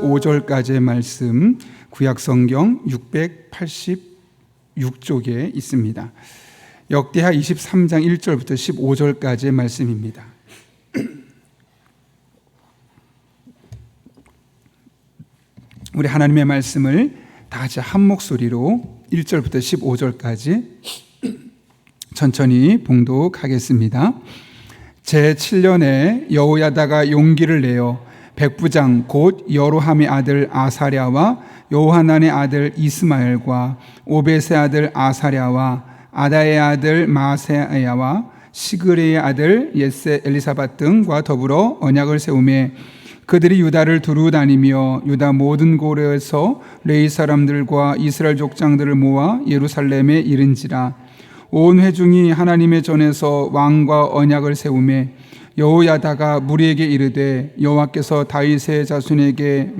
15절까지의 말씀, 구약성경 686쪽에 있습니다. 역대하 23장 1절부터 15절까지의 말씀입니다. 우리 하나님의 말씀을 다 같이 한 목소리로 1절부터 15절까지 천천히 봉독하겠습니다. 제7년에 여호야다가 용기를 내어 백부장 곧 여로함의 아들 아사랴와 요하난의 아들 이스마엘과 오벳의 아들 아사랴와 아다의 아들 마세야와 시그레의 아들 예세 엘리사밧 등과 더불어 언약을 세우매 그들이 유다를 두루 다니며 유다 모든 고려에서 레위 사람들과 이스라엘 족장들을 모아 예루살렘에 이른지라. 온 회중이 하나님의 전에서 왕과 언약을 세우매 여호야다가 무리에게 이르되 여호와께서 다윗의 자손에게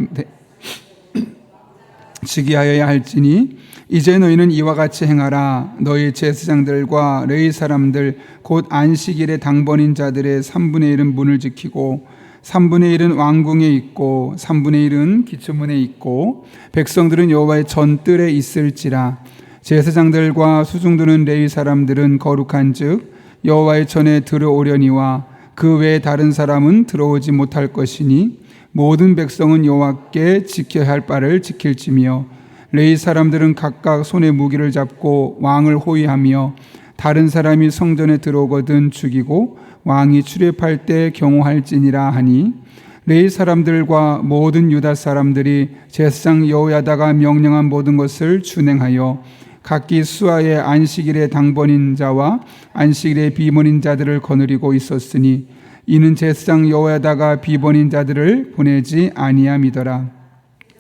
즉위하여야 할지니 이제 너희는 이와 같이 행하라. 너희 제사장들과 레위 사람들 곧 안식일의 당번인 자들의 3분의 1은 문을 지키고 3분의 1은 왕궁에 있고 3분의 1은 기초문에 있고 백성들은 여호와의 전뜰에 있을지라. 제사장들과 수중드는 레위 사람들은 거룩한즉 여호와의 전에 들어오려니와 그 외에 다른 사람은 들어오지 못할 것이니 모든 백성은 여호와께 지켜야 할 바를 지킬지며 레위 사람들은 각각 손에 무기를 잡고 왕을 호위하며 다른 사람이 성전에 들어오거든 죽이고 왕이 출입할 때 경호할지니라 하니 레위 사람들과 모든 유다 사람들이 제사장 여호야다가 명령한 모든 것을 준행하여 각기 수하의 안식일의 당번인 자와 안식일의 비번인 자들을 거느리고 있었으니 이는 제사장 여호야다가 비번인 자들을 보내지 아니함이더라.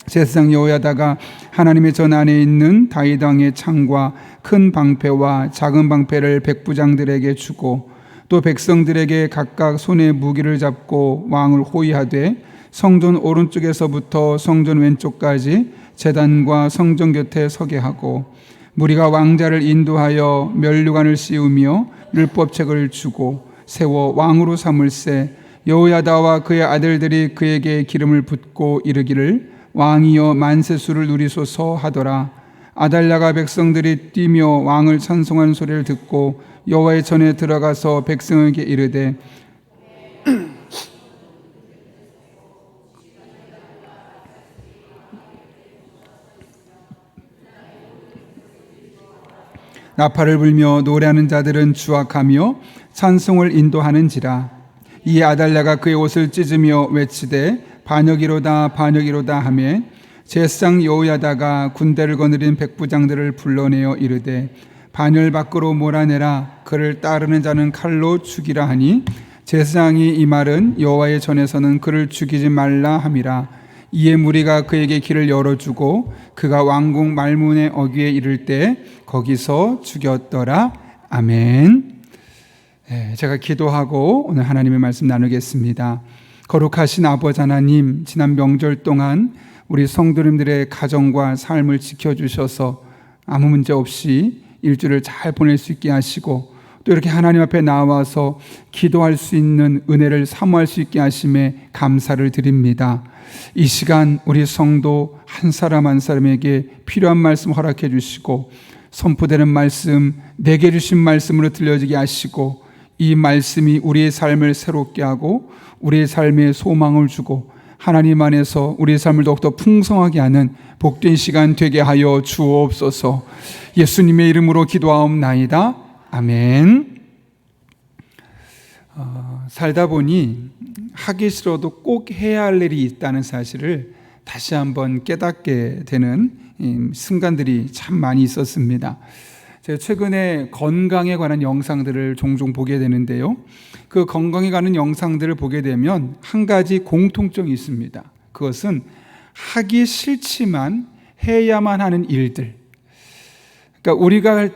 제사장 여호야다가 하나님의 전 안에 있는 다윗 왕의 창과 큰 방패와 작은 방패를 백부장들에게 주고 또 백성들에게 각각 손에 무기를 잡고 왕을 호위하되 성전 오른쪽에서부터 성전 왼쪽까지 제단과 성전 곁에 서게 하고 무리가 왕자를 인도하여 면류관을 씌우며 율법책을 주고 세워 왕으로 삼을세 여호야다와 그의 아들들이 그에게 기름을 붓고 이르기를 왕이여 만세수를 누리소서 하더라. 아달랴가 백성들이 뛰며 왕을 찬송하는 소리를 듣고 여호와의 전에 들어가서 백성에게 이르되 나팔을 불며 노래하는 자들은 주악하며 찬송을 인도하는지라. 이에 아달랴가 그의 옷을 찢으며 외치되 반역이로다 반역이로다 하며 제사장 여호야다가 군대를 거느린 백부장들을 불러내어 이르되 반열 밖으로 몰아내라. 그를 따르는 자는 칼로 죽이라 하니 제사장이 이 말은 여호와의 전에서는 그를 죽이지 말라 함이라. 이에 무리가 그에게 길을 열어주고 그가 왕궁 말문의 어귀에 이를 때 거기서 죽였더라. 아멘. 제가 기도하고 오늘 하나님의 말씀 나누겠습니다. 거룩하신 아버지 하나님, 지난 명절 동안 우리 성도님들의 가정과 삶을 지켜주셔서 아무 문제 없이 일주를 잘 보낼 수 있게 하시고 또 이렇게 하나님 앞에 나와서 기도할 수 있는 은혜를 사모할 수 있게 하심에 감사를 드립니다. 이 시간 우리 성도 한 사람 한 사람에게 필요한 말씀 허락해 주시고 선포되는 말씀, 내게 주신 말씀으로 들려지게 하시고 이 말씀이 우리의 삶을 새롭게 하고 우리의 삶에 소망을 주고 하나님 안에서 우리의 삶을 더욱더 풍성하게 하는 복된 시간 되게 하여 주옵소서. 예수님의 이름으로 기도하옵나이다. 아멘. 살다 보니 하기 싫어도 꼭 해야 할 일이 있다는 사실을 다시 한번 깨닫게 되는 순간들이 참 많이 있었습니다. 제가 최근에 건강에 관한 영상들을 종종 보게 되는데요. 그 건강에 관한 영상들을 보게 되면 한 가지 공통점이 있습니다. 그것은 하기 싫지만 해야만 하는 일들. 그러니까 우리가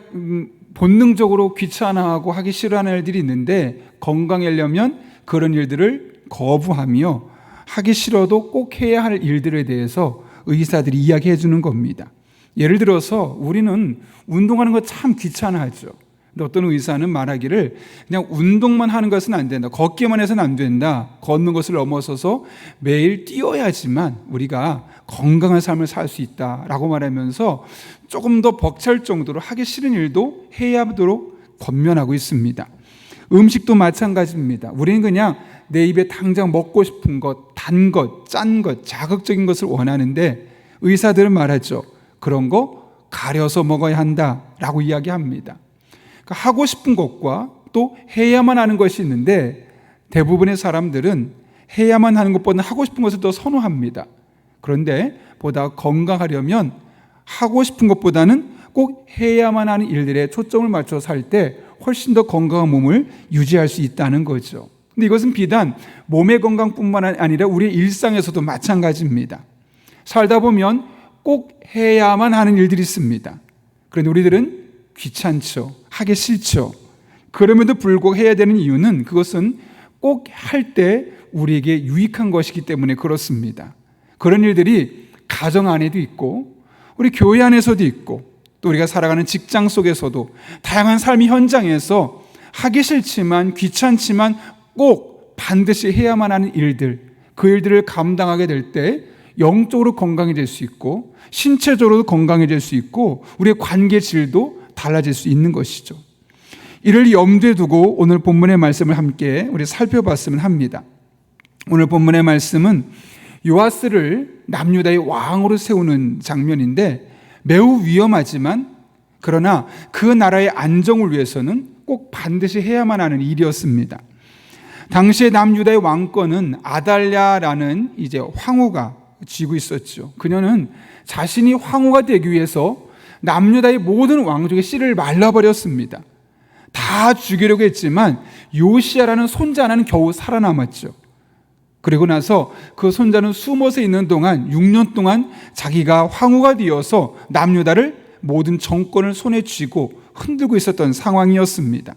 본능적으로 귀찮아하고 하기 싫어하는 일들이 있는데 건강하려면 그런 일들을 거부하며 하기 싫어도 꼭 해야 할 일들에 대해서 의사들이 이야기해 주는 겁니다. 예를 들어서 우리는 운동하는 거 참 귀찮아하죠. 근데 어떤 의사는 말하기를 그냥 운동만 하는 것은 안 된다. 걷기만 해서는 안 된다. 걷는 것을 넘어서서 매일 뛰어야지만 우리가 건강한 삶을 살 수 있다라고 말하면서 조금 더 벅찰 정도로 하기 싫은 일도 해야 하도록 권면하고 있습니다. 음식도 마찬가지입니다. 우리는 그냥 내 입에 당장 먹고 싶은 것, 단 것, 짠 것, 자극적인 것을 원하는데 의사들은 말하죠. 그런 거 가려서 먹어야 한다라고 이야기합니다. 그러니까 하고 싶은 것과 또 해야만 하는 것이 있는데 대부분의 사람들은 해야만 하는 것보다 하고 싶은 것을 더 선호합니다. 그런데 보다 건강하려면 하고 싶은 것보다는 꼭 해야만 하는 일들에 초점을 맞춰서 살 때 훨씬 더 건강한 몸을 유지할 수 있다는 거죠. 근데 이것은 비단 몸의 건강뿐만 아니라 우리의 일상에서도 마찬가지입니다. 살다 보면 꼭 해야만 하는 일들이 있습니다. 그런데 우리들은 귀찮죠. 하기 싫죠. 그럼에도 불구하고 해야 되는 이유는 그것은 꼭 할 때 우리에게 유익한 것이기 때문에 그렇습니다. 그런 일들이 가정 안에도 있고 우리 교회 안에서도 있고 또 우리가 살아가는 직장 속에서도 다양한 삶의 현장에서 하기 싫지만 귀찮지만 꼭 반드시 해야만 하는 일들, 그 일들을 감당하게 될 때 영적으로 건강해질 수 있고 신체적으로도 건강해질 수 있고 우리의 관계 질도 달라질 수 있는 것이죠. 이를 염두에 두고 오늘 본문의 말씀을 함께 우리 살펴봤으면 합니다. 오늘 본문의 말씀은 요아스를 남유다의 왕으로 세우는 장면인데 매우 위험하지만 그러나 그 나라의 안정을 위해서는 꼭 반드시 해야만 하는 일이었습니다. 당시의 남유다의 왕권은 아달랴라는 이제 황후가 쥐고 있었죠. 그녀는 자신이 황후가 되기 위해서 남유다의 모든 왕족의 씨를 말라버렸습니다. 다 죽이려고 했지만 요시야라는 손자 하나는 겨우 살아남았죠. 그리고 나서 그 손자는 숨어서 있는 동안 6년 동안 자기가 황후가 되어서 남유다를 모든 정권을 손에 쥐고 흔들고 있었던 상황이었습니다.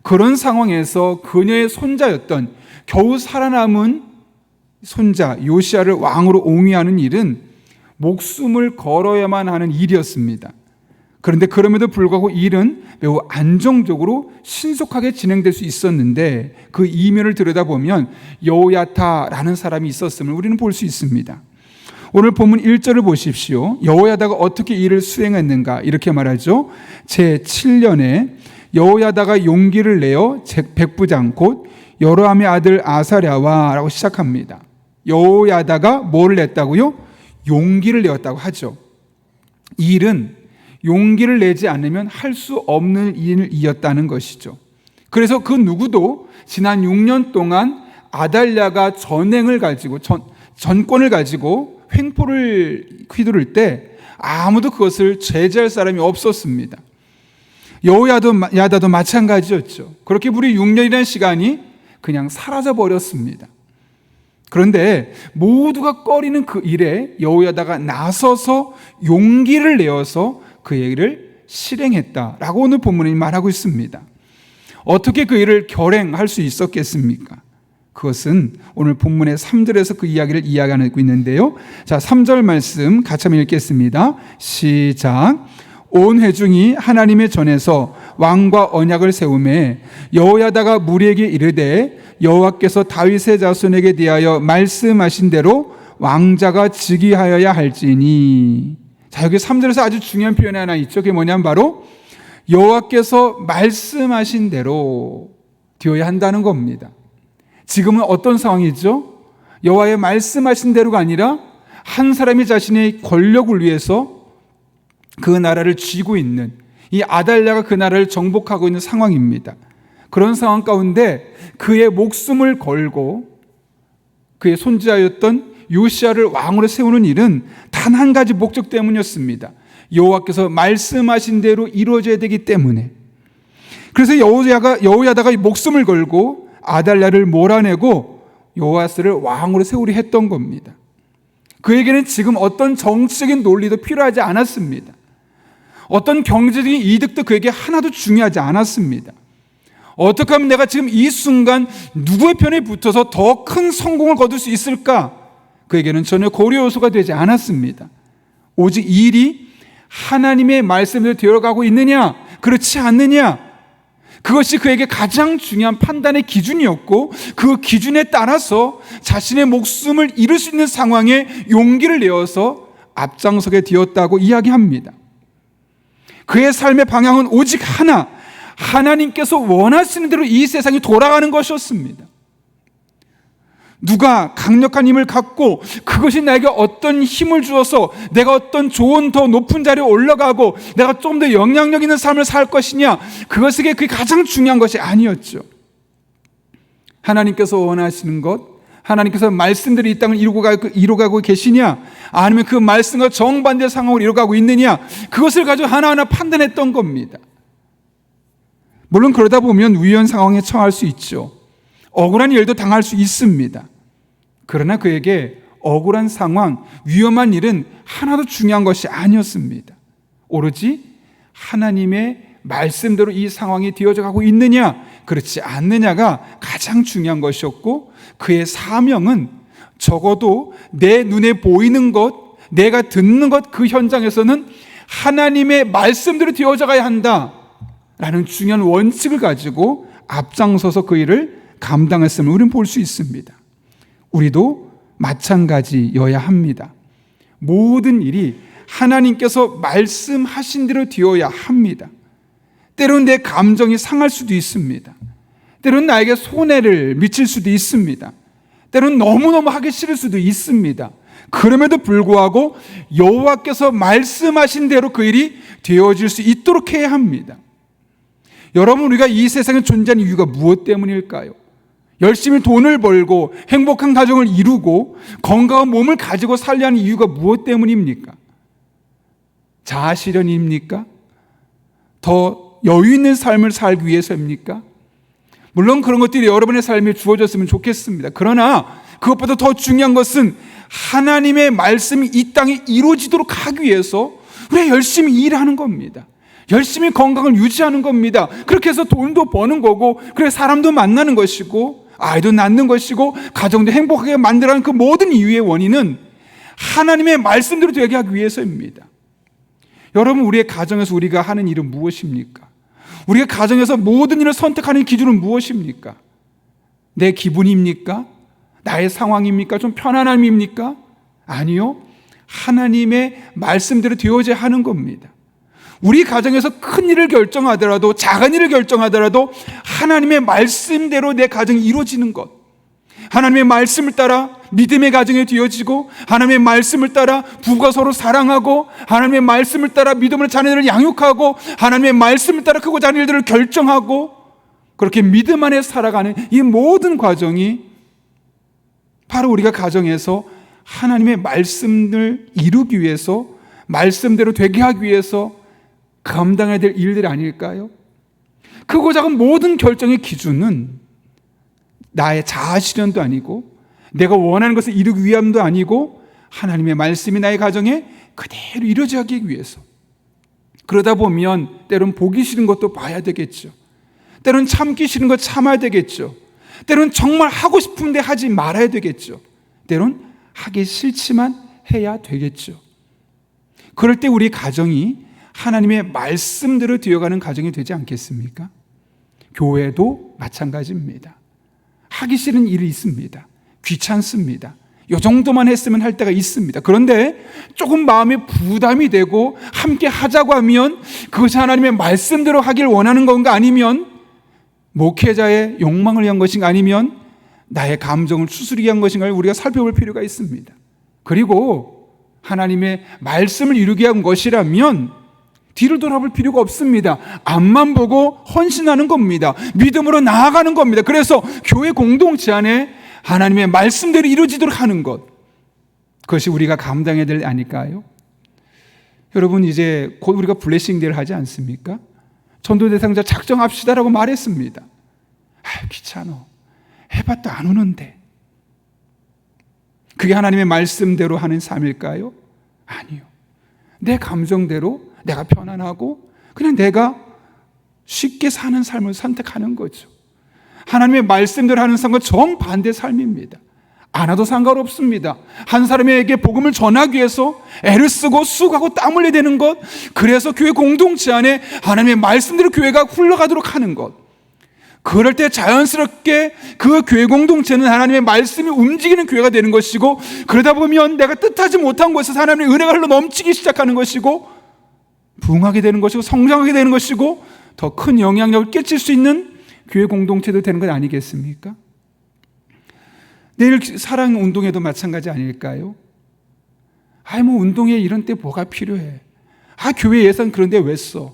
그런 상황에서 그녀의 손자였던 겨우 살아남은 손자 요시야를 왕으로 옹위하는 일은 목숨을 걸어야만 하는 일이었습니다. 그런데 그럼에도 불구하고 일은 매우 안정적으로 신속하게 진행될 수 있었는데 그 이면을 들여다보면 여호야다라는 사람이 있었음을 우리는 볼 수 있습니다. 오늘 본문 1절을 보십시오. 여호야다가 어떻게 일을 수행했는가 이렇게 말하죠. 제7년에 여호야다가 용기를 내어 백부장 곧 여로함의 아들 아사랴와 라고 시작합니다. 여호야다가 뭐를 냈다고요? 용기를 내었다고 하죠. 이 일은 용기를 내지 않으면 할 수 없는 일이었다는 것이죠. 그래서 그 누구도 지난 6년 동안 아달랴가 전횡을 가지고 전권을 가지고 횡포를 휘두를 때 아무도 그것을 제재할 사람이 없었습니다. 여호야다도 마찬가지였죠. 그렇게 무려 6년이라는 시간이 그냥 사라져 버렸습니다. 그런데 모두가 꺼리는 그 일에 여호야다가 나서서 용기를 내어서 그 일을 실행했다라고 오늘 본문이 말하고 있습니다. 어떻게 그 일을 결행할 수 있었겠습니까? 그것은 오늘 본문의 3절에서 그 이야기를 이야기하고 있는데요. 자, 3절 말씀 같이 한번 읽겠습니다. 시작. 온 회중이 하나님의 전에서 왕과 언약을 세우매 여호야다가 무리에게 이르되 여호와께서 다윗의 자손에게 대하여 말씀하신 대로 왕자가 즉위하여야 할지니. 자, 여기 3절에서 아주 중요한 표현이 하나 있죠. 그게 뭐냐면 바로 여호와께서 말씀하신 대로 되어야 한다는 겁니다. 지금은 어떤 상황이죠? 여호와의 말씀하신 대로가 아니라 한 사람이 자신의 권력을 위해서 그 나라를 쥐고 있는 이 아달랴가 그 나라를 정복하고 있는 상황입니다. 그런 상황 가운데 그의 목숨을 걸고 그의 손자였던 요시야를 왕으로 세우는 일은 단 한 가지 목적 때문이었습니다. 여호와께서 말씀하신 대로 이루어져야 되기 때문에. 그래서 여호야다가 목숨을 걸고 아달랴를 몰아내고 요아스를 왕으로 세우려 했던 겁니다. 그에게는 지금 어떤 정치적인 논리도 필요하지 않았습니다. 어떤 경제적인 이득도 그에게 하나도 중요하지 않았습니다. 어떻게 하면 내가 지금 이 순간 누구의 편에 붙어서 더 큰 성공을 거둘 수 있을까? 그에게는 전혀 고려 요소가 되지 않았습니다. 오직 이 일이 하나님의 말씀대로 되어가고 있느냐, 그렇지 않느냐, 그것이 그에게 가장 중요한 판단의 기준이었고, 그 기준에 따라서 자신의 목숨을 잃을 수 있는 상황에 용기를 내어서 앞장서게 되었다고 이야기합니다. 그의 삶의 방향은 오직 하나, 하나님께서 원하시는 대로 이 세상이 돌아가는 것이었습니다. 누가 강력한 힘을 갖고 그것이 나에게 어떤 힘을 주어서 내가 어떤 좋은 더 높은 자리에 올라가고 내가 좀 더 영향력 있는 삶을 살 것이냐, 그것이 그게 가장 중요한 것이 아니었죠. 하나님께서 원하시는 것, 하나님께서 말씀대로 이 땅을 이루어가고 계시냐, 아니면 그 말씀과 정반대 상황을 이루어가고 있느냐, 그것을 가지고 하나하나 판단했던 겁니다. 물론 그러다 보면 위험 상황에 처할 수 있죠. 억울한 일도 당할 수 있습니다. 그러나 그에게 억울한 상황, 위험한 일은 하나도 중요한 것이 아니었습니다. 오로지 하나님의 말씀대로 이 상황이 되어져 가고 있느냐, 그렇지 않느냐가 가장 중요한 것이었고, 그의 사명은 적어도 내 눈에 보이는 것, 내가 듣는 것, 그 현장에서는 하나님의 말씀대로 되어져 가야 한다라는 중요한 원칙을 가지고 앞장서서 그 일을 감당했음을 우리는 볼 수 있습니다. 우리도 마찬가지여야 합니다. 모든 일이 하나님께서 말씀하신 대로 되어야 합니다. 때로는 내 감정이 상할 수도 있습니다. 때로는 나에게 손해를 미칠 수도 있습니다. 때로는 너무너무 하기 싫을 수도 있습니다. 그럼에도 불구하고 여호와께서 말씀하신 대로 그 일이 되어질 수 있도록 해야 합니다. 여러분, 우리가 이 세상에 존재하는 이유가 무엇 때문일까요? 열심히 돈을 벌고 행복한 가정을 이루고 건강한 몸을 가지고 살려 하는 이유가 무엇 때문입니까? 자아실현입니까? 더 여유 있는 삶을 살기 위해서입니까? 물론 그런 것들이 여러분의 삶에 주어졌으면 좋겠습니다. 그러나 그것보다 더 중요한 것은 하나님의 말씀이 이 땅에 이루어지도록 하기 위해서 우리가 열심히 일하는 겁니다. 열심히 건강을 유지하는 겁니다. 그렇게 해서 돈도 버는 거고, 그래 사람도 만나는 것이고, 아이도 낳는 것이고, 가정도 행복하게 만들어가는 그 모든 이유의 원인은 하나님의 말씀대로 되게 하기 위해서입니다. 여러분, 우리의 가정에서 우리가 하는 일은 무엇입니까? 우리의 가정에서 모든 일을 선택하는 기준은 무엇입니까? 내 기분입니까? 나의 상황입니까? 좀 편안함입니까? 아니요. 하나님의 말씀대로 되어져야 하는 겁니다. 우리 가정에서 큰 일을 결정하더라도, 작은 일을 결정하더라도 하나님의 말씀대로 내 가정이 이루어지는 것, 하나님의 말씀을 따라 믿음의 가정이 되어지고, 하나님의 말씀을 따라 부부가 서로 사랑하고, 하나님의 말씀을 따라 믿음으로 자녀들을 양육하고, 하나님의 말씀을 따라 크고 작은 일들을 결정하고, 그렇게 믿음 안에 살아가는 이 모든 과정이 바로 우리가 가정에서 하나님의 말씀을 이루기 위해서, 말씀대로 되게 하기 위해서 감당해야 될 일들이 아닐까요? 크고 작은 모든 결정의 기준은 나의 자아실현도 아니고, 내가 원하는 것을 이루기 위함도 아니고, 하나님의 말씀이 나의 가정에 그대로 이루어지기 위해서. 그러다 보면 때론 보기 싫은 것도 봐야 되겠죠. 때론 참기 싫은 것 참아야 되겠죠. 때론 정말 하고 싶은데 하지 말아야 되겠죠. 때론 하기 싫지만 해야 되겠죠. 그럴 때 우리 가정이 하나님의 말씀대로 되어가는 가정이 되지 않겠습니까? 교회도 마찬가지입니다. 하기 싫은 일이 있습니다. 귀찮습니다. 이 정도만 했으면 할 때가 있습니다. 그런데 조금 마음에 부담이 되고 함께 하자고 하면 그것이 하나님의 말씀대로 하길 원하는 건가, 아니면 목회자의 욕망을 위한 것인가, 아니면 나의 감정을 추스르기 위한 것인가를 우리가 살펴볼 필요가 있습니다. 그리고 하나님의 말씀을 이루기 위한 것이라면 뒤를 돌아볼 필요가 없습니다. 앞만 보고 헌신하는 겁니다. 믿음으로 나아가는 겁니다. 그래서 교회 공동체 안에 하나님의 말씀대로 이루어지도록 하는 것, 그것이 우리가 감당해야 될 일 아닐까요? 여러분, 이제 곧 우리가 블레싱 데이를 하지 않습니까? 전도 대상자 작정합시다라고 말했습니다. 귀찮아, 해봤다 안 오는데. 그게 하나님의 말씀대로 하는 삶일까요? 아니요. 내 감정대로 내가 편안하고 그냥 내가 쉽게 사는 삶을 선택하는 거죠. 하나님의 말씀대로 하는 삶과 정반대 삶입니다. 안 와도 상관없습니다. 한 사람에게 복음을 전하기 위해서 애를 쓰고 수고하고 땀 흘려야 되는 것, 그래서 교회 공동체 안에 하나님의 말씀대로 교회가 흘러가도록 하는 것, 그럴 때 자연스럽게 그 교회 공동체는 하나님의 말씀이 움직이는 교회가 되는 것이고, 그러다 보면 내가 뜻하지 못한 곳에서 하나님의 은혜가 흘러 넘치기 시작하는 것이고, 부흥하게 되는 것이고, 성장하게 되는 것이고, 더 큰 영향력을 끼칠 수 있는 교회 공동체도 되는 것 아니겠습니까? 내일 사랑 운동회도 마찬가지 아닐까요? 운동회 이런 때 뭐가 필요해? 교회 예산 그런데 왜 써?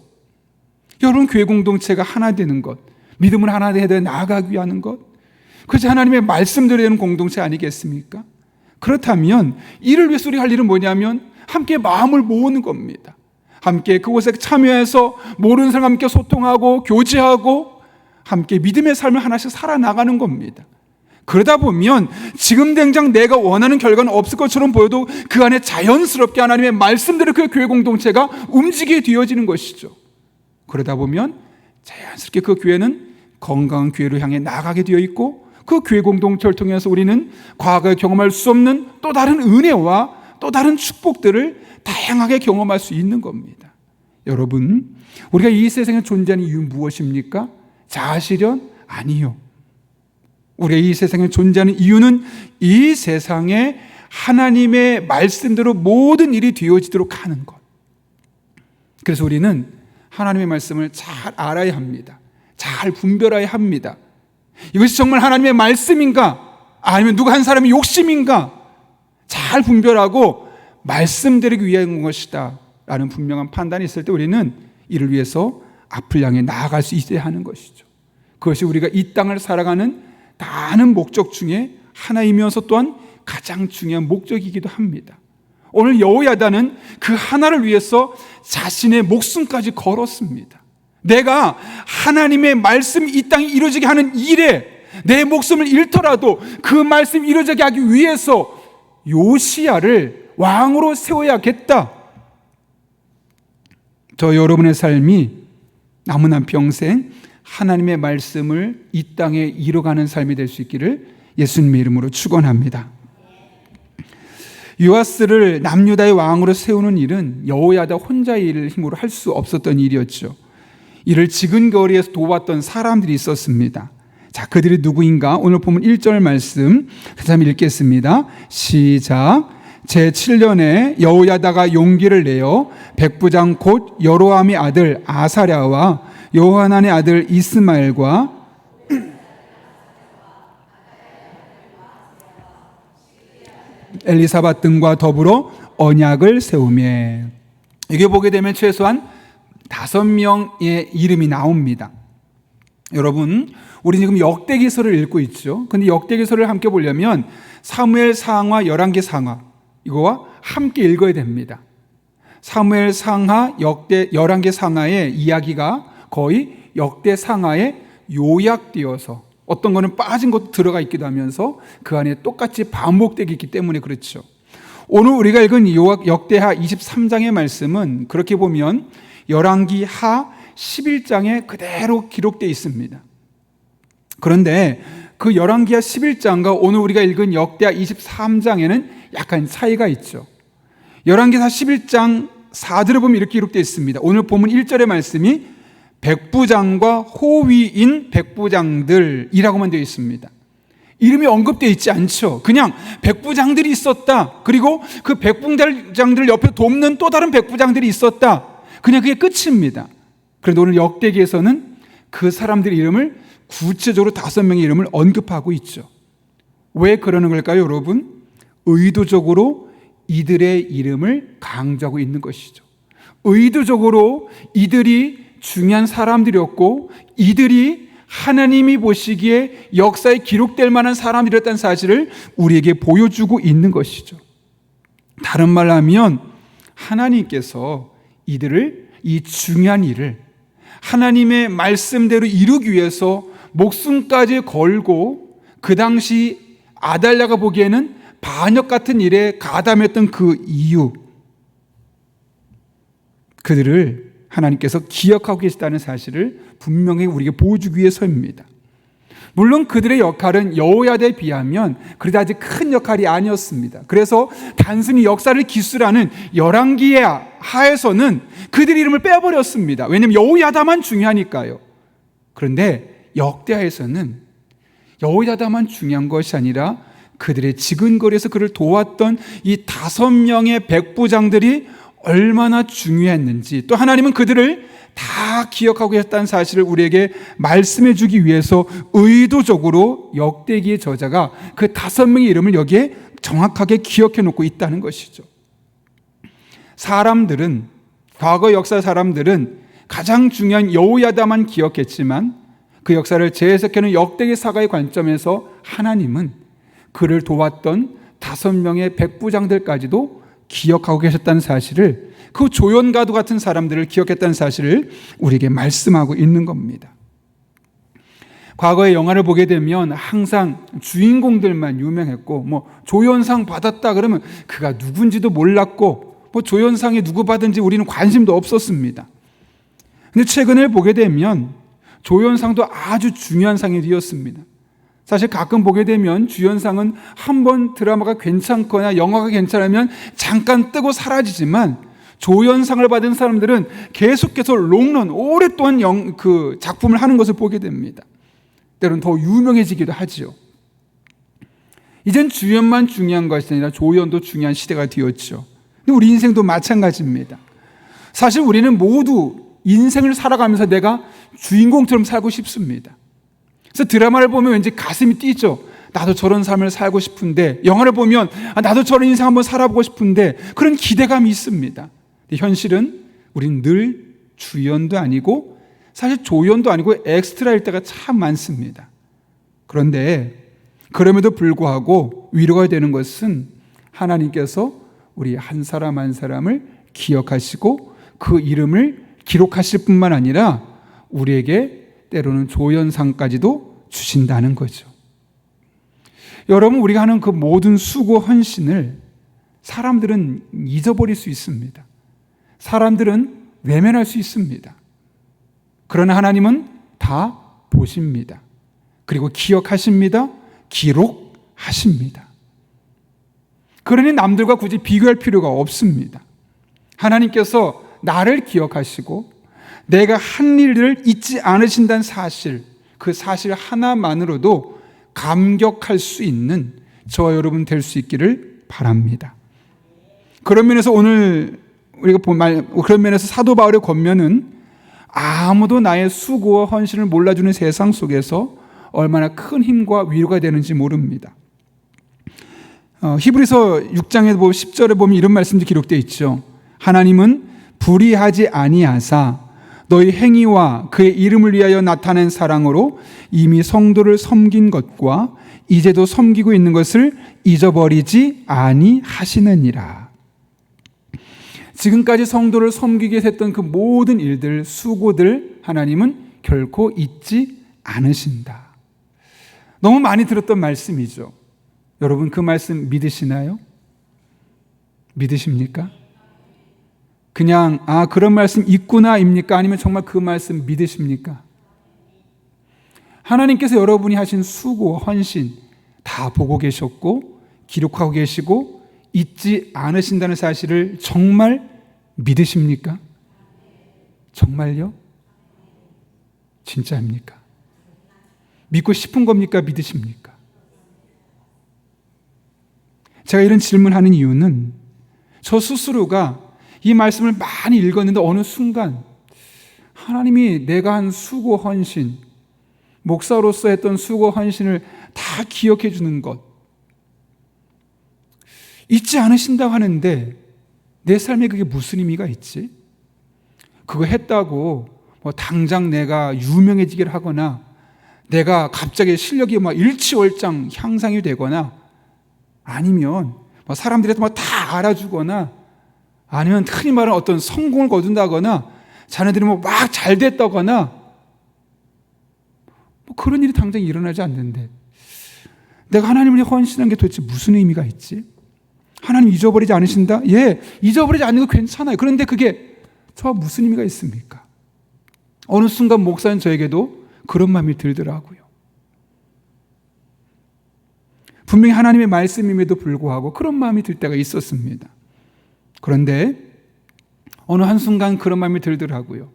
여러분, 교회 공동체가 하나 되는 것, 믿음을 하나 되어 나아가기 위한 것, 그것이 하나님의 말씀대로 되는 공동체 아니겠습니까? 그렇다면 이를 위해서 우리가 할 일은 뭐냐면 함께 마음을 모으는 겁니다. 함께 그곳에 참여해서 모르는 사람과 함께 소통하고 교제하고 함께 믿음의 삶을 하나씩 살아나가는 겁니다. 그러다 보면 지금 당장 내가 원하는 결과는 없을 것처럼 보여도 그 안에 자연스럽게 하나님의 말씀대로 그 교회 공동체가 움직이게 되어지는 것이죠. 그러다 보면 자연스럽게 그 교회는 건강한 교회로 향해 나가게 되어 있고, 그 교회 공동체를 통해서 우리는 과거에 경험할 수 없는 또 다른 은혜와 또 다른 축복들을 다양하게 경험할 수 있는 겁니다. 여러분, 우리가 이 세상에 존재하는 이유는 무엇입니까? 자아실현? 아니요. 우리가 이 세상에 존재하는 이유는 이 세상에 하나님의 말씀대로 모든 일이 되어지도록 하는 것. 그래서 우리는 하나님의 말씀을 잘 알아야 합니다. 잘 분별해야 합니다. 이것이 정말 하나님의 말씀인가? 아니면 누가 한 사람의 욕심인가? 잘 분별하고 말씀드리기 위한 것이다 라는 분명한 판단이 있을 때 우리는 이를 위해서 앞을 향해 나아갈 수 있어야 하는 것이죠. 그것이 우리가 이 땅을 살아가는 많은 목적 중에 하나이면서 또한 가장 중요한 목적이기도 합니다. 오늘 여호야다는 그 하나를 위해서 자신의 목숨까지 걸었습니다. 내가 하나님의 말씀이 이 땅에 이루어지게 하는 일에 내 목숨을 잃더라도 그 말씀이 이루어지게 하기 위해서 요시야를 왕으로 세워야겠다. 저 여러분의 삶이 남은 평생 하나님의 말씀을 이 땅에 이뤄가는 삶이 될 수 있기를 예수님의 이름으로 축원합니다. 요아스를 남유다의 왕으로 세우는 일은 여호야다 혼자의 일을 힘으로 할 수 없었던 일이었죠. 이를 지근거리에서 도왔던 사람들이 있었습니다. 자, 그들이 누구인가? 오늘 보면 1절 말씀 다시 한번 읽겠습니다. 시작. 제7년에 여호야다가 용기를 내어 백부장 곧 여로함의 아들 아사랴와 요하난의 아들 이스마엘과 엘리사밧 등과 더불어 언약을 세우며, 이게 보게 되면 최소한 5명의 이름이 나옵니다. 여러분, 우리 지금 역대기서를 읽고 있죠. 근데 역대기서를 함께 보려면 사무엘상하, 열왕기상하 이거와 함께 읽어야 됩니다. 사무엘상하, 열왕기상하의 이야기가 거의 역대상하에 요약되어서 어떤 거는 빠진 것도 들어가 있기도 하면서 그 안에 똑같이 반복되기 있기 때문에 그렇죠. 오늘 우리가 읽은 역대하 23장의 말씀은 그렇게 보면 열왕기하 11장에 그대로 기록되어 있습니다. 그런데 그 열왕기하 11장과 오늘 우리가 읽은 역대하 23장에는 약간 차이가 있죠. 열왕기하 11장 4절을 보면 이렇게 기록되어 있습니다. 오늘 본문 1절의 말씀이 백부장과 호위인 백부장들이라고만 되어 있습니다. 이름이 언급되어 있지 않죠. 그냥 백부장들이 있었다. 그리고 그 백부장들 옆에 돕는 또 다른 백부장들이 있었다. 그냥 그게 끝입니다. 그런데 오늘 역대기에서는 그 사람들의 이름을 구체적으로 5명의 이름을 언급하고 있죠. 왜 그러는 걸까요, 여러분? 의도적으로 이들의 이름을 강조하고 있는 것이죠. 의도적으로 이들이 중요한 사람들이었고 이들이 하나님이 보시기에 역사에 기록될 만한 사람들이었다는 사실을 우리에게 보여주고 있는 것이죠. 다른 말로 하면 하나님께서 이들을, 이 중요한 일을 하나님의 말씀대로 이루기 위해서 목숨까지 걸고 그 당시 아달랴가 보기에는 반역 같은 일에 가담했던 그 이유, 그들을 하나님께서 기억하고 계시다는 사실을 분명히 우리에게 보여주기 위해서입니다. 물론 그들의 역할은 여호야다에 비하면 그래도 아직 큰 역할이 아니었습니다. 그래서 단순히 역사를 기술하는 열왕기하에서는 그들의 이름을 빼버렸습니다. 왜냐하면 여호야다만 중요하니까요. 그런데 역대하에서는 여호야다만 중요한 것이 아니라 그들의 지근거리에서 그를 도왔던 이 5명의 백부장들이 얼마나 중요했는지, 또 하나님은 그들을 다 기억하고 계셨다는 사실을 우리에게 말씀해 주기 위해서 의도적으로 역대기의 저자가 그 5명의 이름을 여기에 정확하게 기억해 놓고 있다는 것이죠. 사람들은, 과거 역사 사람들은 가장 중요한 여호야다만 기억했지만 그 역사를 재해석하는 역대기 사가의 관점에서 하나님은 그를 도왔던 5명의 백부장들까지도 기억하고 계셨다는 사실을, 그 조연가도 같은 사람들을 기억했다는 사실을 우리에게 말씀하고 있는 겁니다. 과거의 영화를 보게 되면 항상 주인공들만 유명했고, 조연상 받았다 그러면 그가 누군지도 몰랐고, 조연상이 누구 받은지 우리는 관심도 없었습니다. 근데 최근에 보게 되면 조연상도 아주 중요한 상이 되었습니다. 사실 가끔 보게 되면 주연상은 한번 드라마가 괜찮거나 영화가 괜찮으면 잠깐 뜨고 사라지지만, 조연상을 받은 사람들은 계속해서 롱런, 오랫동안 그 작품을 하는 것을 보게 됩니다. 때로는 더 유명해지기도 하지요. 이젠 주연만 중요한 것이 아니라 조연도 중요한 시대가 되었죠. 근데 우리 인생도 마찬가지입니다. 사실 우리는 모두 인생을 살아가면서 내가 주인공처럼 살고 싶습니다. 그래서 드라마를 보면 왠지 가슴이 뛰죠. 나도 저런 삶을 살고 싶은데, 영화를 보면 나도 저런 인생 한번 살아보고 싶은데, 그런 기대감이 있습니다. 근데 현실은 우린 늘 주연도 아니고 사실 조연도 아니고 엑스트라일 때가 참 많습니다. 그런데 그럼에도 불구하고 위로가 되는 것은 하나님께서 우리 한 사람 한 사람을 기억하시고 그 이름을 기록하실 뿐만 아니라 우리에게 때로는 조연상까지도 주신다는 거죠. 여러분, 우리가 하는 그 모든 수고 헌신을 사람들은 잊어버릴 수 있습니다. 사람들은 외면할 수 있습니다. 그러나 하나님은 다 보십니다. 그리고 기억하십니다. 기록하십니다. 그러니 남들과 굳이 비교할 필요가 없습니다. 하나님께서 나를 기억하시고 내가 한 일을 잊지 않으신다는 사실, 그 사실 하나만으로도 감격할 수 있는 저와 여러분 될 수 있기를 바랍니다. 그런 면에서 오늘 우리가 그런 면에서 사도 바울의 권면은 아무도 나의 수고와 헌신을 몰라주는 세상 속에서 얼마나 큰 힘과 위로가 되는지 모릅니다. 히브리서 6장에 보면 10절에 보면 이런 말씀도 기록되어 있죠. 하나님은 불의하지 아니하사 너희 행위와 그의 이름을 위하여 나타낸 사랑으로 이미 성도를 섬긴 것과 이제도 섬기고 있는 것을 잊어버리지 아니하시느니라. 지금까지 성도를 섬기게 했던 그 모든 일들, 수고들 하나님은 결코 잊지 않으신다. 너무 많이 들었던 말씀이죠. 여러분 그 말씀 믿으시나요? 믿으십니까? 그냥 그런 말씀 있구나입니까? 아니면 정말 그 말씀 믿으십니까? 하나님께서 여러분이 하신 수고, 헌신 다 보고 계셨고 기록하고 계시고 잊지 않으신다는 사실을 정말 믿으십니까? 정말요? 진짜입니까? 믿고 싶은 겁니까? 믿으십니까? 제가 이런 질문하는 이유는 저 스스로가 이 말씀을 많이 읽었는데 어느 순간 하나님이 내가 한 수고 헌신, 목사로서 했던 수고 헌신을 다 기억해 주는 것 잊지 않으신다고 하는데 내 삶에 그게 무슨 의미가 있지? 그거 했다고 당장 내가 유명해지기를 하거나 내가 갑자기 실력이 일취월장 향상이 되거나 아니면 사람들이 다 알아주거나 아니면 흔히 말하는 어떤 성공을 거둔다거나 자네들이 막 잘 됐다거나 그런 일이 당장 일어나지 않는데 내가 하나님을 헌신한 게 도대체 무슨 의미가 있지? 하나님 잊어버리지 않으신다? 예, 잊어버리지 않는 거 괜찮아요. 그런데 그게 저와 무슨 의미가 있습니까? 어느 순간 목사인 저에게도 그런 마음이 들더라고요. 분명히 하나님의 말씀임에도 불구하고 그런 마음이 들 때가 있었습니다. 그런데 어느 한순간 그런 마음이 들더라고요.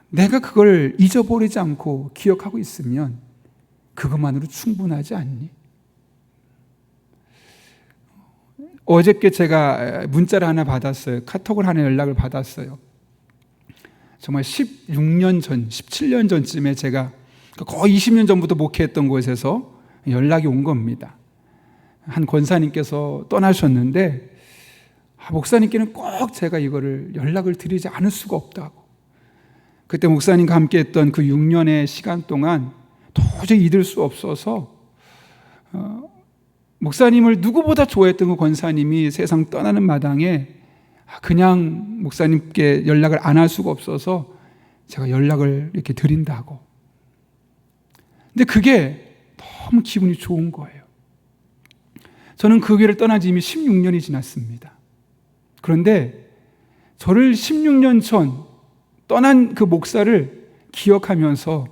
내가 그걸 잊어버리지 않고 기억하고 있으면 그것만으로 충분하지 않니? 어저께 제가 문자를 하나 받았어요. 카톡을 하나 연락을 받았어요. 정말 16년 전, 17년 전쯤에 제가 거의 20년 전부터 목회했던 곳에서 연락이 온 겁니다. 한 권사님께서 떠나셨는데 목사님께는 꼭 제가 이거를 연락을 드리지 않을 수가 없다고. 그때 목사님과 함께 했던 그 6년의 시간 동안 도저히 잊을 수 없어서 목사님을 누구보다 좋아했던 그 권사님이 세상 떠나는 마당에 그냥 목사님께 연락을 안 할 수가 없어서 제가 연락을 이렇게 드린다고. 근데 그게 너무 기분이 좋은 거예요. 저는 그 교회를 떠난 지 이미 16년이 지났습니다. 그런데 저를 16년 전 떠난 그 목사를 기억하면서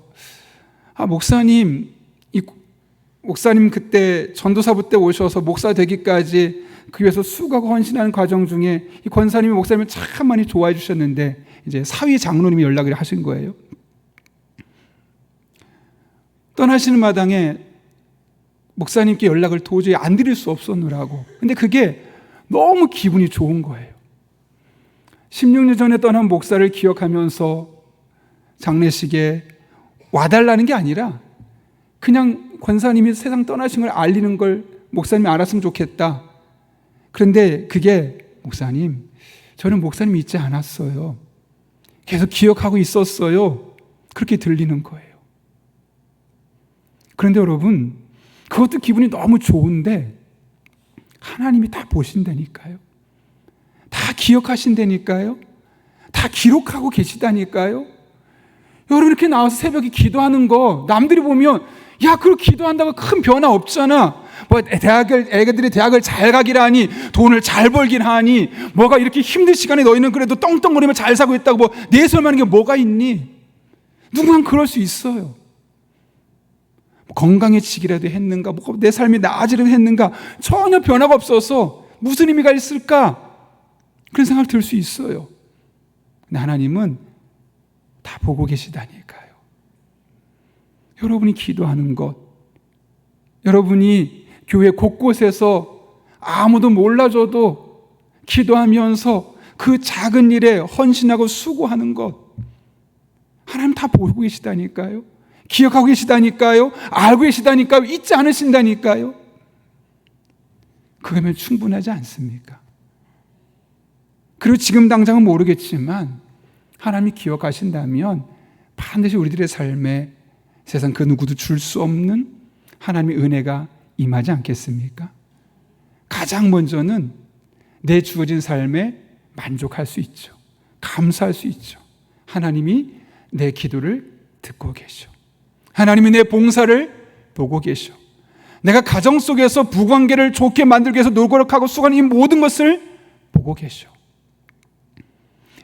목사님 그때 전도사부 때 오셔서 목사 되기까지 그 위해서 수고하고 헌신하는 과정 중에 이 권사님이 목사님을 참 많이 좋아해 주셨는데 이제 사위 장로님이 연락을 하신 거예요. 떠나시는 마당에 목사님께 연락을 도저히 안 드릴 수 없었느라고. 근데 그게 너무 기분이 좋은 거예요. 16년 전에 떠난 목사를 기억하면서 장례식에 와달라는 게 아니라 그냥 권사님이 세상 떠나신 걸 알리는 걸 목사님이 알았으면 좋겠다. 그런데 그게 목사님, 저는 목사님 잊지 않았어요. 계속 기억하고 있었어요. 그렇게 들리는 거예요. 그런데 여러분, 그것도 기분이 너무 좋은데 하나님이 다 보신다니까요. 다 기억하신다니까요. 다 기록하고 계시다니까요. 여러분 이렇게 나와서 새벽에 기도하는 거 남들이 보면 야, 그걸 기도한다고 큰 변화 없잖아. 뭐 애들이 대학을 잘 가길 하니, 돈을 잘 벌긴 하니, 뭐가 이렇게 힘든 시간에 너희는 그래도 떵떵거리며 잘 살고 있다고 뭐 내세우는 게 뭐가 있니? 누구나 그럴 수 있어요. 건강해지기라도 했는가, 뭐 내 삶이 나아지려고 했는가, 전혀 변화가 없어서 무슨 의미가 있을까? 그런 생각이 들 수 있어요. 근데 하나님은 다 보고 계시다니까요. 여러분이 기도하는 것, 여러분이 교회 곳곳에서 아무도 몰라줘도 기도하면서 그 작은 일에 헌신하고 수고하는 것, 하나님 다 보고 계시다니까요. 기억하고 계시다니까요. 알고 계시다니까요. 잊지 않으신다니까요. 그거면 충분하지 않습니까? 그리고 지금 당장은 모르겠지만 하나님이 기억하신다면 반드시 우리들의 삶에 세상 그 누구도 줄 수 없는 하나님의 은혜가 임하지 않겠습니까? 가장 먼저는 내 주어진 삶에 만족할 수 있죠. 감사할 수 있죠. 하나님이 내 기도를 듣고 계셔. 하나님이 내 봉사를 보고 계셔. 내가 가정 속에서 부관계를 좋게 만들기 위해서 노력하고 수고하는 이 모든 것을 보고 계셔.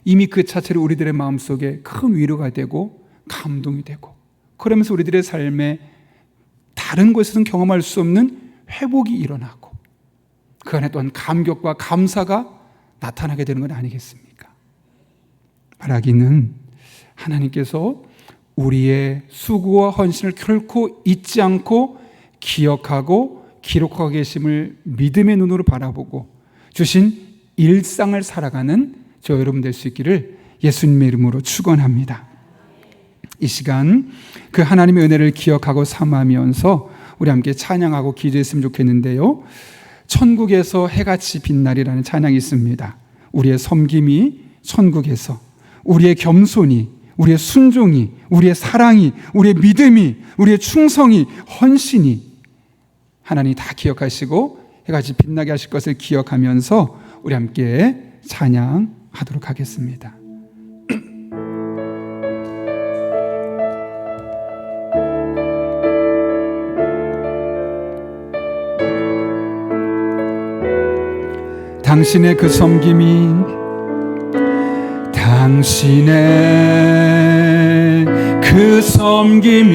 이미 그 자체로 우리들의 마음속에 큰 위로가 되고 감동이 되고, 그러면서 우리들의 삶에 다른 곳에서는 경험할 수 없는 회복이 일어나고 그 안에 또한 감격과 감사가 나타나게 되는 건 아니겠습니까? 말하기는 하나님께서 우리의 수고와 헌신을 결코 잊지 않고 기억하고 기록하고 계심을 믿음의 눈으로 바라보고 주신 일상을 살아가는 저 여러분 될 수 있기를 예수님의 이름으로 축원합니다. 이 시간 그 하나님의 은혜를 기억하고 삼으면서 우리 함께 찬양하고 기도했으면 좋겠는데요. 천국에서 해같이 빛나리라는 찬양이 있습니다. 우리의 섬김이 천국에서, 우리의 겸손이, 우리의 순종이, 우리의 사랑이, 우리의 믿음이, 우리의 충성이, 헌신이 하나님이 다 기억하시고 해같이 빛나게 하실 것을 기억하면서 우리 함께 찬양하도록 하겠습니다. 당신의 그 섬김이, 당신의 그 섬김이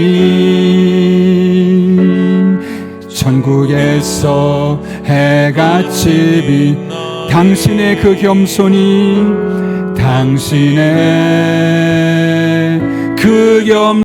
천국에서 해같이 빛, 당신의 그 겸손이, 당신의 극이 없